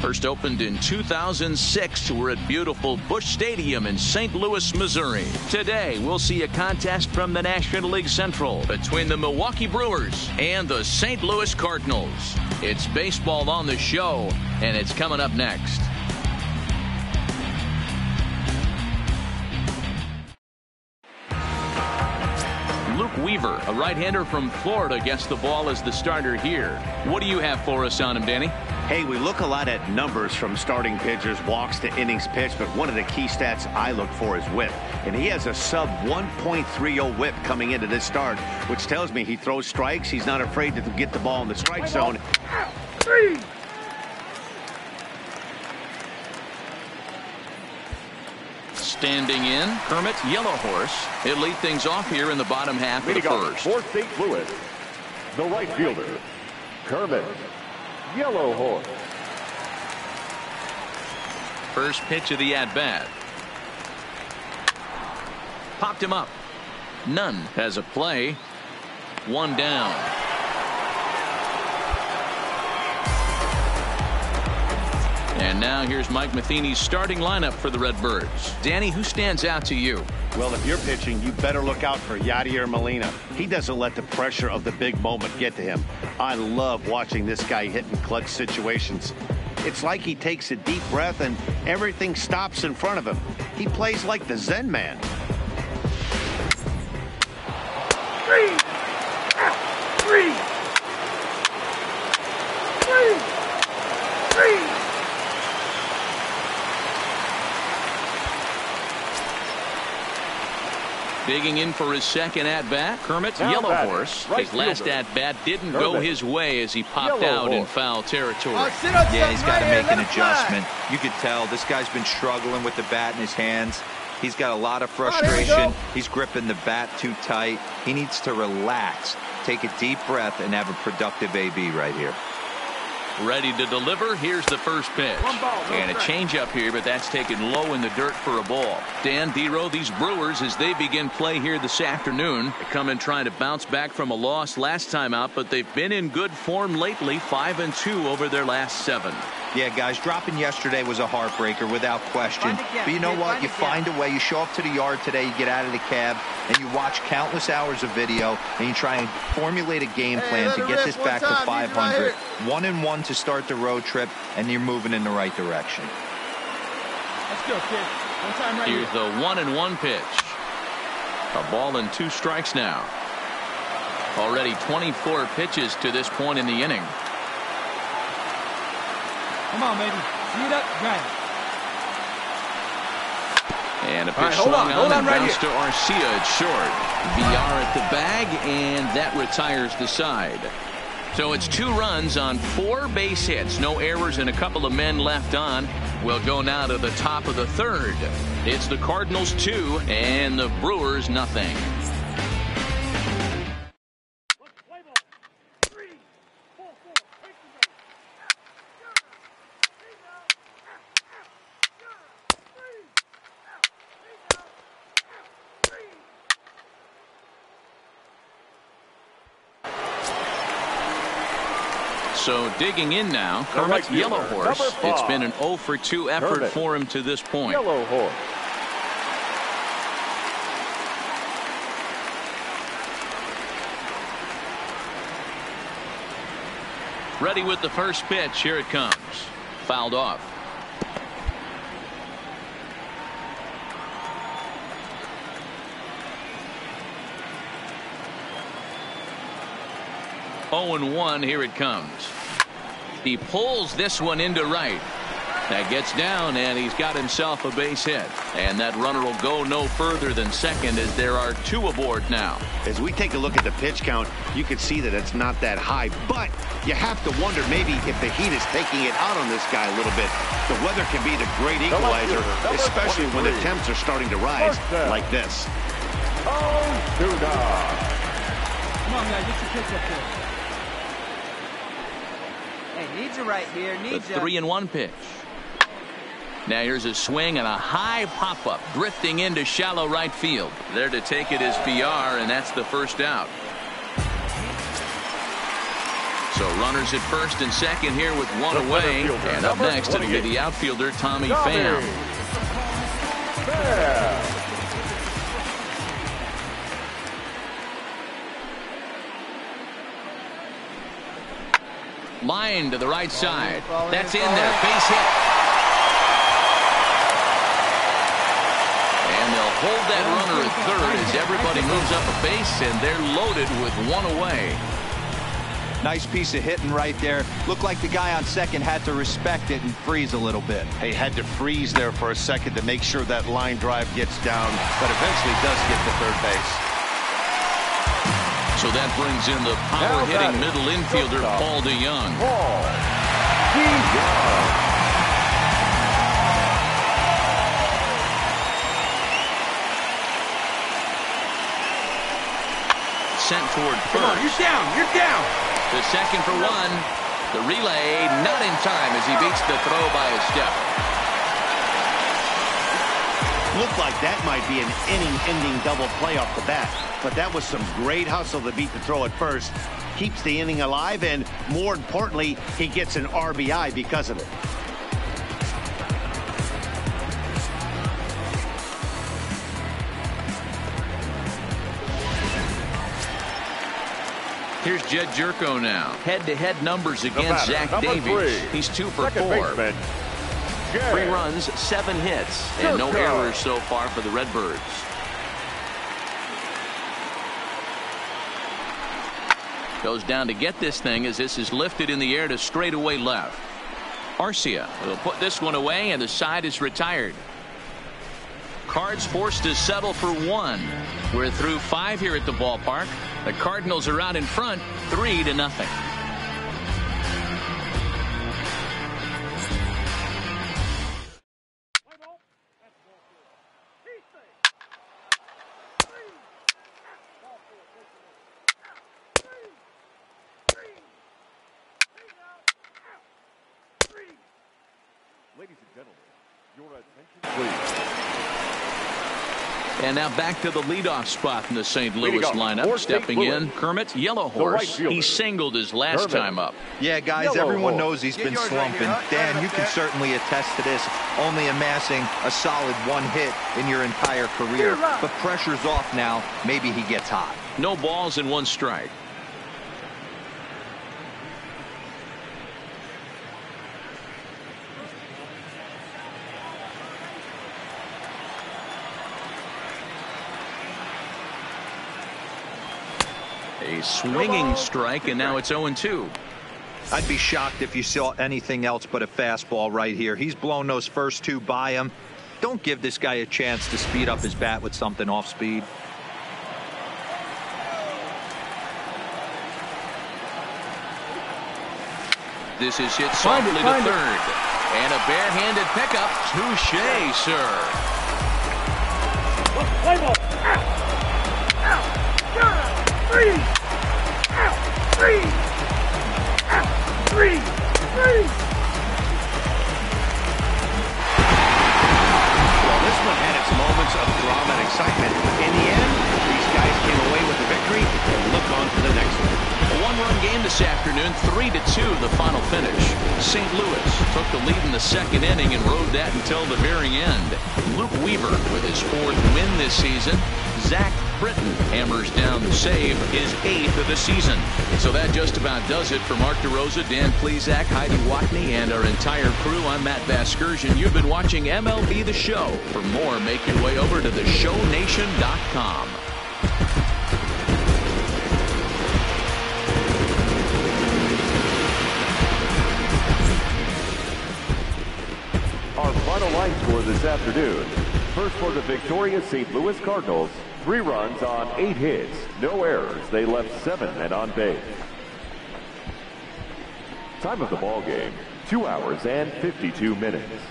First opened in 2006. We're at beautiful Busch Stadium in St. Louis, Missouri. Today, we'll see a contest from the National League Central between the Milwaukee Brewers and the St. Louis Cardinals. It's baseball on the show, and it's coming up next. Luke Weaver, a right-hander from Florida, gets the ball as the starter here. What do you have for us on him, Danny? Hey, we look a lot at numbers from starting pitchers, walks to innings pitched, but one of the key stats I look for is whip. And he has a sub 1.30 whip coming into this start, which tells me he throws strikes. He's not afraid to get the ball in the strike zone. Standing in, Kermit Yellowhorse. He'll lead things off here in the bottom half of the first. For St. Louis, the right fielder, Kermit Yellowhorse. First pitch of the at-bat. Popped him up. None has a play. One down. And now here's Mike Matheny's starting lineup for the Redbirds. Danny, who stands out to you? Well, if you're pitching, you better look out for Yadier Molina. He doesn't let the pressure of the big moment get to him. I love watching this guy hit in clutch situations. It's like he takes a deep breath and everything stops in front of him. He plays like the Zen man. Three. Digging in for his second at-bat, Kermit Yellowhorse. His last at-bat didn't go his way as he popped out in foul territory. Yeah, he's got to make an adjustment. You could tell this guy's been struggling with the bat in his hands. He's got a lot of frustration. He's gripping the bat too tight. He needs to relax, take a deep breath, and have a productive AB right here. Ready to deliver. Here's the first pitch. And a changeup here, but that's taken low in the dirt for a ball. Dan Dero, these Brewers, as they begin play here this afternoon, they come in trying to bounce back from a loss last time out, but they've been in good form lately, 5-2 over their last 7. Yeah, guys, dropping yesterday was a heartbreaker without question. But you know what? You find a way. You show up to the yard today, you get out of the cab, and you watch countless hours of video, and you try and formulate a game plan to get this back to 500. 1-1 to start the road trip, and you're moving in the right direction. Let's go, kid. One time right Here's the 1-1 pitch. A ball and 2 strikes now. Already 24 pitches to this point in the inning. Come on, baby. Speed up, drive. And a pitch swung on and bounced to Arcia. It's short. VR at the bag, and that retires the side. So it's 2 runs on 4 base hits. No errors and a couple of men left on. We'll go now to the top of the third. It's the Cardinals 2 and the Brewers nothing. So digging in now, Kermit Yellowhorse. It's been an 0-for-2 effort for him to this point. Yellowhorse. Ready with the first pitch. Here it comes. Fouled off. Oh and 1. Here it comes. He pulls this one into right. That gets down, and he's got himself a base hit. And that runner will go no further than second as there are 2 aboard now. As we take a look at the pitch count, you can see that it's not that high, but you have to wonder maybe if the heat is taking it out on this guy a little bit. The weather can be the great equalizer, especially when the temps are starting to rise like this. Oh, Duda. Come on, guys, get your pitch up there. Hey, needs you right here. Needs The 3-1 pitch. Now here's a swing and a high pop-up drifting into shallow right field. There to take it is VR, and that's the first out. So runners at first and second here with one away. And up next, it'll be the outfielder, Tommy Pham. Line to the right side. That's in there. Base hit. And they'll hold that runner at third as everybody moves up a base, and they're loaded with one away. Nice piece of hitting right there. Looked like the guy on second had to respect it and freeze a little bit. He had to freeze there for a second to make sure that line drive gets down, but eventually does get to third base. So that brings in the power-hitting middle infielder, Paul DeYoung. Sent toward first. Come on, you're down. You're down. The second for one. The relay not in time as he beats the throw by a step. Looked like that might be an inning-ending double play off the bat, but that was some great hustle to beat the throw at first. Keeps the inning alive, and more importantly, he gets an RBI because of it. Here's Jed Jerko now. Head-to-head numbers against Zach Davies. He's 2 for 4. 3 runs, 7 hits, and no errors so far for the Redbirds. Goes down to get this thing as this is lifted in the air to straightaway left. Arcia will put this one away, and the side is retired. Cards forced to settle for 1. We're through 5 here at the ballpark. The Cardinals are out in front, 3-0. Ladies and gentlemen, your attention please. And now back to the leadoff spot in the St. Louis lineup. Stepping in, Kermit Yellow Horse. He singled his last time up. Yeah, guys, everyone knows he's been slumping. Dan, you can certainly attest to this, only amassing a solid 1 hit in your entire career. But pressure's off now. Maybe he gets hot. No balls and 1 strike. A swinging strike, and now it's 0-2. I'd be shocked if you saw anything else but a fastball right here. He's blown those first 2 by him. Don't give this guy a chance to speed up his bat with something off speed. This is hit softly to third. And a barehanded pickup. Touché, sir. Play ball. Three. Well, this one had its moments of drama and excitement. In the end, these guys came away with the victory and look on to the next one. A 1-run game this afternoon, 3-2 the final finish. St. Louis took the lead in the second inning and rode that until the very end. Luke Weaver with his 4th win this season. Zach Britton hammers down the save, his 8th of the season. So that just about does it for Mark DeRosa, Dan Plesac, Heidi Watney, and our entire crew. I'm Matt Vasgersian. You've been watching MLB The Show. For more, make your way over to theshownation.com. Our final line score this afternoon. First for the victorious St. Louis Cardinals. 3 runs on 8 hits, no errors. They left 7 men on base. Time of the ball game, 2 hours and 52 minutes.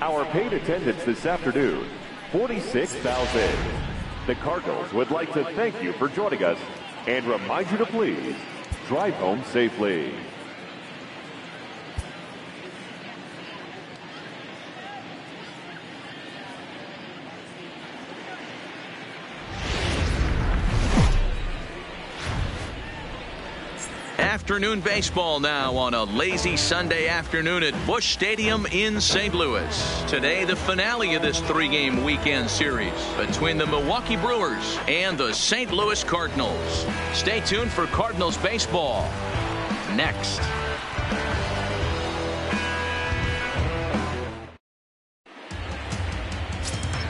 Our paid attendance this afternoon, 46,000. The Cardinals would like to thank you for joining us and remind you to please drive home safely. Afternoon baseball now on a lazy Sunday afternoon at Busch Stadium in St. Louis. Today, the finale of this three-game weekend series between the Milwaukee Brewers and the St. Louis Cardinals. Stay tuned for Cardinals baseball next.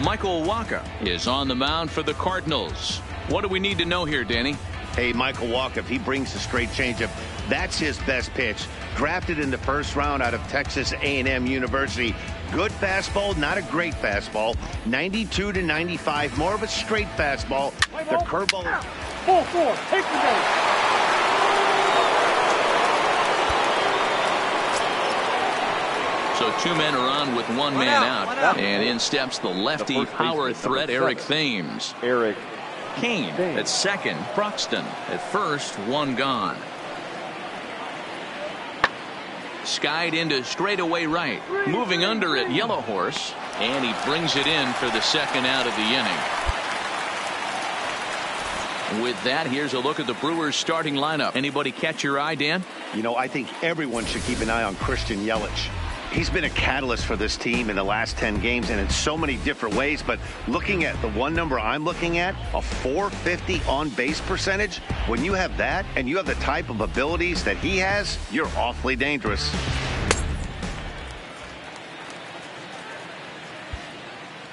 Michael Wacha is on the mound for the Cardinals. What do we need to know here, Danny? Hey, Michael Wacha, if he brings a straight changeup, that's his best pitch. Drafted in the first round out of Texas A&M University. Good fastball, not a great fastball. 92 to 95, more of a straight fastball. The curveball. Full force, take the base. So two men are on with one man out. And in steps the lefty power threat, Eric Thames. Eric Kane at second, Broxton at first, one gone. Skied into straightaway right, moving under at Yellow Horse, and he brings it in for the second out of the inning. With that, here's a look at the Brewers starting lineup. Anybody catch your eye, Dan? You know, I think everyone should keep an eye on Christian Yelich. He's been a catalyst for this team in the last 10 games and in so many different ways. But looking at the one number I'm looking at, a .450 on base percentage, when you have that and you have the type of abilities that he has, you're awfully dangerous.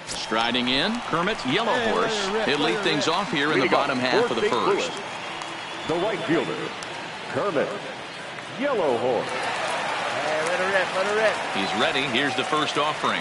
Striding in, Kermit Yellow Horse. He'll lead things off here in the bottom half of the first. The right fielder, Kermit Yellow Horse. Let her rip. He's ready. Here's the first offering.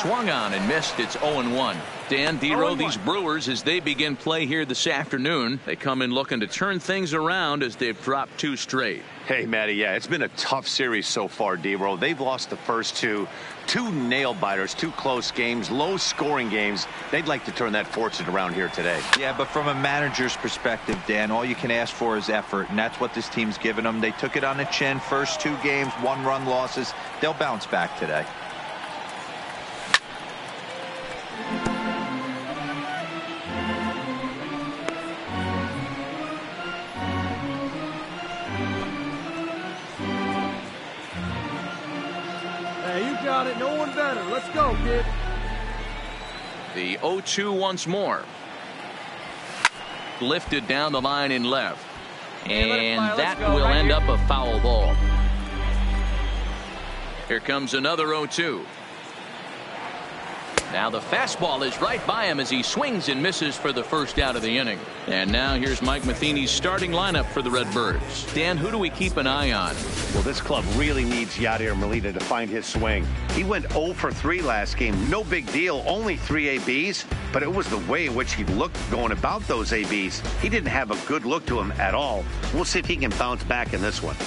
Swung on and missed. It's 0-1. Dan, Dero, these Brewers, as they begin play here this afternoon, they come in looking to turn things around as they've dropped two straight. Hey, Matty, yeah, it's been a tough series so far, Dero. They've lost the first two nail-biters, two close games, low-scoring games. They'd like to turn that fortune around here today. Yeah, but from a manager's perspective, Dan, all you can ask for is effort, and that's what this team's given them. They took it on the chin, first two games, one-run losses. They'll bounce back today. Got it. No one better. Let's go, kid. The 0-2 once more. Lifted down the line in left. And that will end up a foul ball. Here comes another 0-2. Now the fastball is right by him as he swings and misses for the first out of the inning. And now here's Mike Matheny's starting lineup for the Redbirds. Dan, who do we keep an eye on? Well, this club really needs Yadier Molina to find his swing. He went 0 for 3 last game. No big deal, only 3 ABs, but it was the way in which he looked going about those ABs. He didn't have a good look to him at all. We'll see if he can bounce back in this one.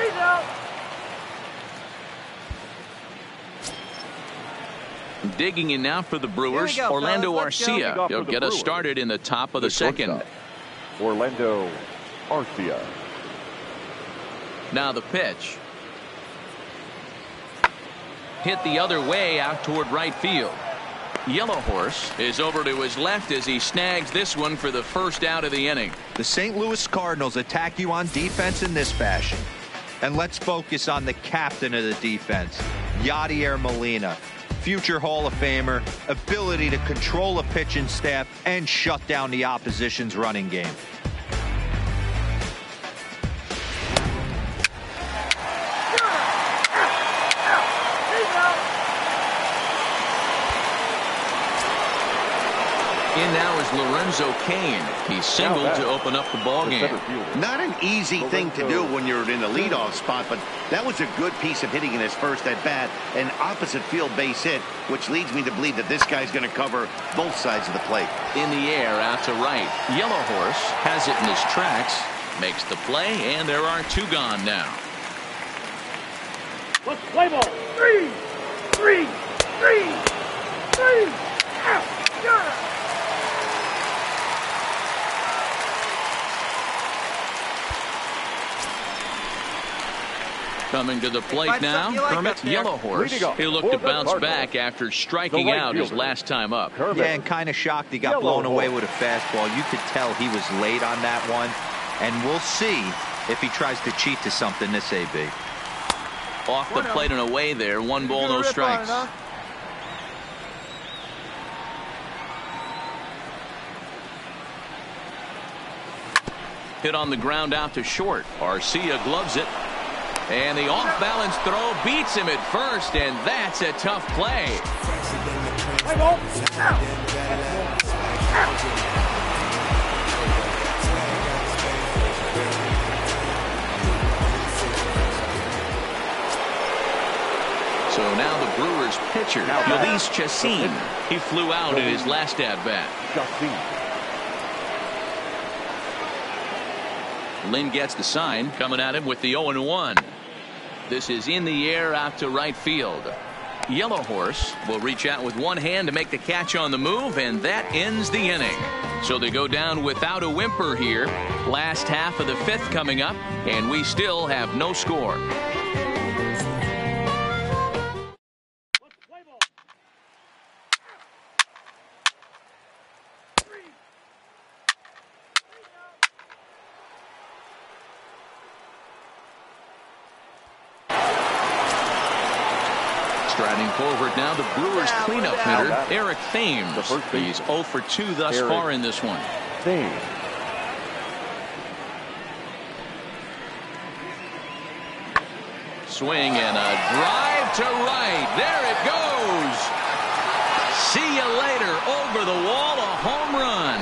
He's out. Digging in now for the Brewers, go, Orlando fellas. Arcia. He'll get us started in the top of the second. Orlando Arcia. Now the pitch. Hit the other way out toward right field. Yellow Horse is over to his left as he snags this one for the first out of the inning. The St. Louis Cardinals attack you on defense in this fashion. And let's focus on the captain of the defense, Yadier Molina. Future Hall of Famer, ability to control a pitching staff and shut down the opposition's running game. In now is Lorenzo Cain. He singled to open up the ball game. Not an easy thing to do when you're in the leadoff spot, but that was a good piece of hitting in his first at bat, an opposite field base hit, which leads me to believe that this guy's going to cover both sides of the plate. In the air out to right. Yellow Horse has it in his tracks, makes the play, and there are two gone now. Let's play ball. 3, 3, 3, 3. Out. Coming to the plate now, Kermit Yellowhorse. He looked to bounce back after striking out his last time up. Yeah, and kind of shocked he got blown away with a fastball. You could tell he was late on that one. And we'll see if he tries to cheat to something this AB. Off the plate and away there. 1 ball, no strikes. Hit on the ground out to short. Arcia gloves it. And the off-balance throw beats him at first, and that's a tough play. So now the Brewers pitcher, Ulysses Chassin. He flew out in his last at-bat. Lynn gets the sign, coming at him with the 0-1. This is in the air out to right field. Yellowhorse will reach out with one hand to make the catch on the move, and that ends the inning. So they go down without a whimper here. Last half of the 5th coming up, and we still have no score. Striding forward now, the Brewers cleanup hitter, Eric Thames. He's 0 for 2 thus far in this one. Swing and a drive to right. There it goes. See you later. Over the wall, a home run.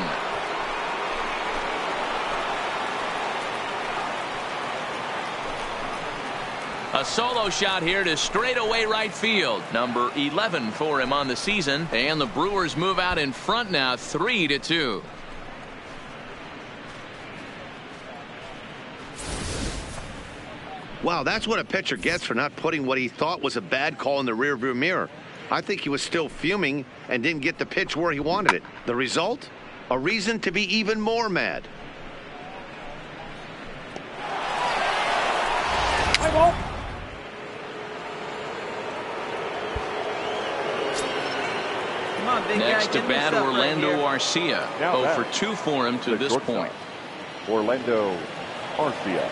A solo shot here to straightaway right field. Number 11 for him on the season. And the Brewers move out in front now, 3-2. Wow, that's what a pitcher gets for not putting what he thought was a bad call in the rearview mirror. I think he was still fuming and didn't get the pitch where he wanted it. The result? A reason to be even more mad. Next to bat, Orlando Arcia. 0 for 2 for him to this point. Orlando Arcia.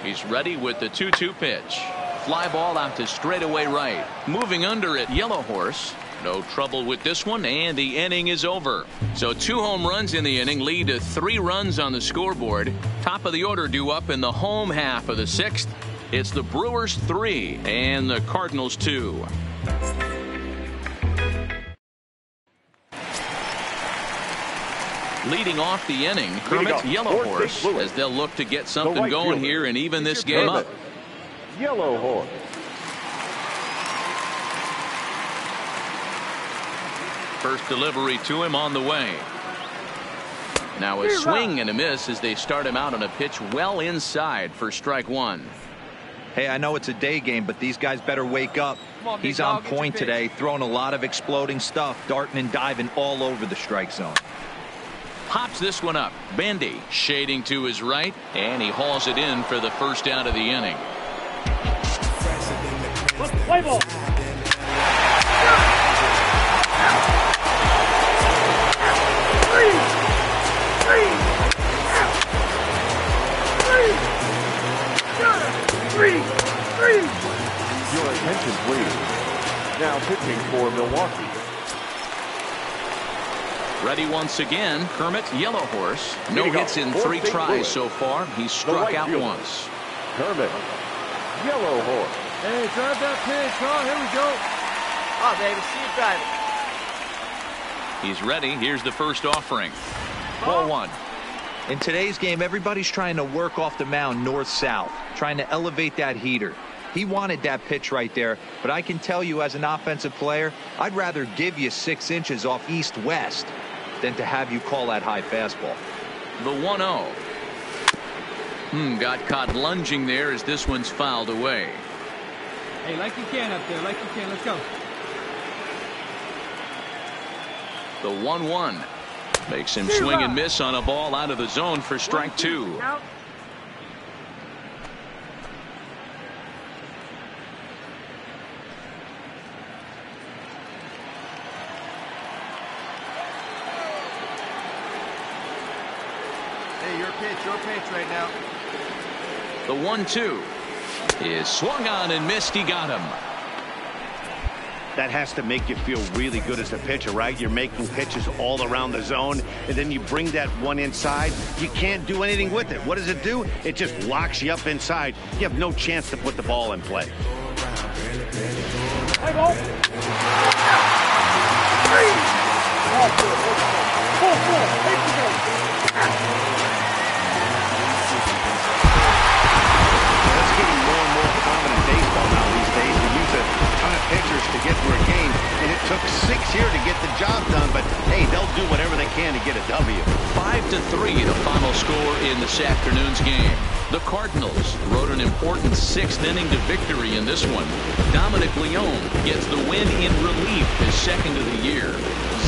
He's ready with the 2-2 pitch. Fly ball out to straightaway right. Moving under it, Yellowhorse. No trouble with this one, and the inning is over. So 2 home runs in the inning lead to 3 runs on the scoreboard. Top of the order due up in the home half of the 6th. It's the Brewers 3 and the Cardinals 2. Leading off the inning, Kermit Yellowhorse, as they'll look to get something going here and even this game up. Yellowhorse. First delivery to him on the way. Now a swing and a miss as they start him out on a pitch well inside for strike 1. Hey, I know it's a day game, but these guys better wake up. He's on point today, throwing a lot of exploding stuff, darting and diving all over the strike zone. Pops this one up. Bendy shading to his right, and he hauls it in for the first out of the inning. Play ball. Your attention, please. Now pitching for Milwaukee. Ready once again, Kermit Yellowhorse. No hits in 3 tries so far. He's struck out once. Kermit Yellowhorse. Hey, drive that pitch. Oh, here we go. Oh, baby, see you drive it. He's ready. Here's the first offering. Ball 1. In today's game, everybody's trying to work off the mound north-south, trying to elevate that heater. He wanted that pitch right there, but I can tell you as an offensive player, I'd rather give you 6 inches off east-west than to have you call that high fastball. The 1-0. Got caught lunging there as this one's fouled away. Hey, like you can up there, like you can. Let's go. The 1-1 makes him swing and miss on a ball out of the zone for strike 2. Your pitch right now. The 1-2 is swung on and missed. He got him. That has to make you feel really good as a pitcher, right? You're making pitches all around the zone, and then you bring that one inside. You can't do anything with it. What does it do? It just locks you up inside. You have no chance to put the ball in play. Hey, ball. That's getting more and more common in baseball now these days. We use a ton of pitchers to get through a game, and it took 6 here to get the job done, but hey, they'll do whatever they can to get a W. 5-3 the final score in this afternoon's game. The Cardinals rode an important 6th inning to victory in this one. Dominic Leone gets the win in relief, his 2nd of the year.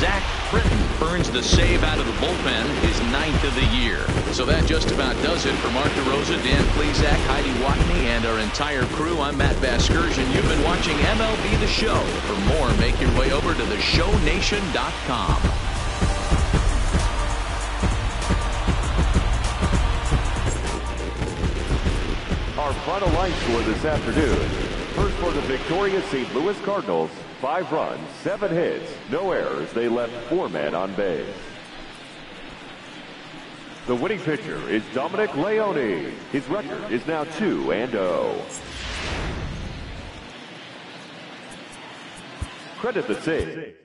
Zach Britton earns the save out of the bullpen, his 9th of the year. So that just about does it for Mark DeRosa, Dan Plesac, Heidi Watney, and our entire crew. I'm Matt Vasgersian. You've been watching MLB The Show. For more, make your way over to theshownation.com. Our final line score this afternoon. First for the victorious St. Louis Cardinals, 5 runs, 7 hits, no errors. They left 4 men on base. The winning pitcher is Dominic Leone. His record is now 2-0. Credit the save